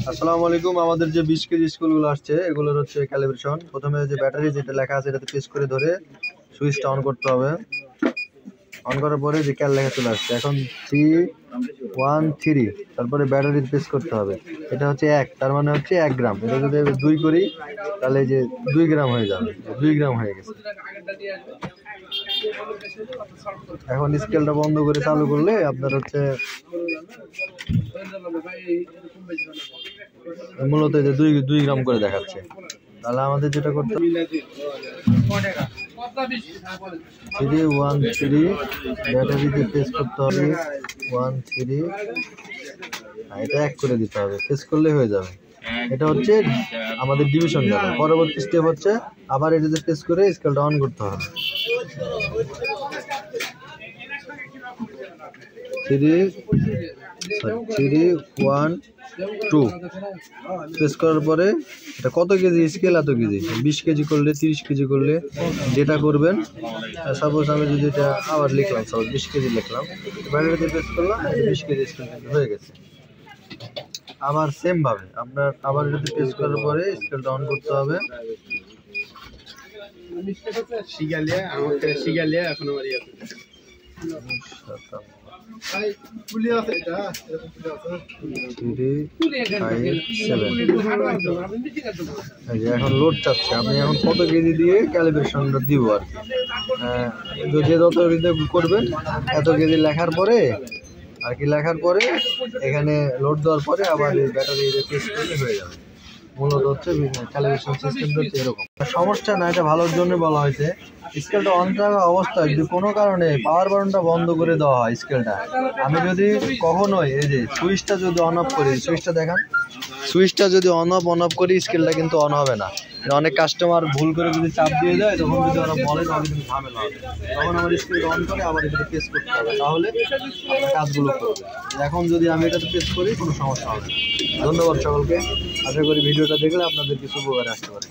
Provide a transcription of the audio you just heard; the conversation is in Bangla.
আসসালামু আলাইকুম। আমাদের যে 20 কেজি স্কুলগুলো আসছে এগুলোর হচ্ছে ক্যালিব্রেশন। প্রথমে যে ব্যাটারি যেটা লেখা আছে এটাতে প্রেস করে ধরে সুইচটা অন করতে হবে। অন করার পরে যে ক্যাল লেখা চলে আসছে, এখন 313 তারপরে ব্যাটারি প্রেস করতে হবে। এটা হচ্ছে 1, তার মানে হচ্ছে 1 গ্রাম। এটা যদি 2 করি তাহলে যে 2 গ্রাম হয়ে যাবে, 2 গ্রাম হয়ে গেছে। এখন স্কেলটা বন্ধ করে চালু করলে আপনার হচ্ছে মূলত যে 2 গ্রাম করে দেখাচ্ছে। তাহলে আমাদের যেটা করতে হবে 313 ব্যাটারিতে প্রেস করতে হবে 13, এটা 1 করে দিতে হবে, প্রেস করলে হয়ে যাবে। এটা হচ্ছে আমাদের ডিভিশন গেল। পরবর্তী স্টেপ হচ্ছে আবার এটাতে প্রেস করে স্কেলটা অন করতে হবে। 312 প্রেস করার পরে এটা কত কেজি স্কেল, এত কেজি। 20 কেজি করলে 30 কেজি করলে যেটা করবেন। সাপোজ আমি যদি এটা আবার লিখলাম, সাপোজ 20 কেজি লিখলাম, ব্যাটারিতে প্রেস করলাম, 20 কেজি স্কেল হয়ে গেছে। আবার সেম ভাবে আপনার আবার এটাতে প্রেস করার পরে স্কেলটা অন করতে হবে। এখন লোড চাচ্ছে, আমি এখন কত কেজি দিয়ে ক্যালিব্রেশনটা দিব আর কি। যে যত কেজি করবেন এত কেজি লেখার পরে আর কি, লেখার পরে এখানে লোড দেওয়ার পরে আবার এই ব্যাটারি প্রেস করলে হয়ে যাবে। মূলত হচ্ছে ক্যালিব্রেশন সিস্টেমটা হচ্ছে এরকম। সমস্যা না, এটা ভালোর জন্য বলা হয়েছে। স্কেলটা অন থাকা অবস্থায় যদি কোনো কারণে পাওয়ার বাটনটা বন্ধ করে দেওয়া হয় স্কেলটা, আমি যদি কখনোই এই যে সুইচটা যদি অন অফ করি, সুইচটা দেখান, সুইচটা যদি অন অফ করি স্কেলটা কিন্তু অন হবে না। অনেক কাস্টমার ভুল করে যদি চাপ দিয়ে যায়, তখন যদি ওরা বলে তাহলে কিন্তু ঝামেলা হবে। তখন আমার স্কেলটা অন করে আবার এটাতে প্রেস করতে হবে, তাহলে কাজগুলো করবে। এখন যদি আমি এটাতে প্রেস করি কোনো সমস্যা হবে না। ধন্যবাদ সকলকে। আশা করি ভিডিওটা দেখলে আপনাদের কিছু উপকারে আসতে পারে।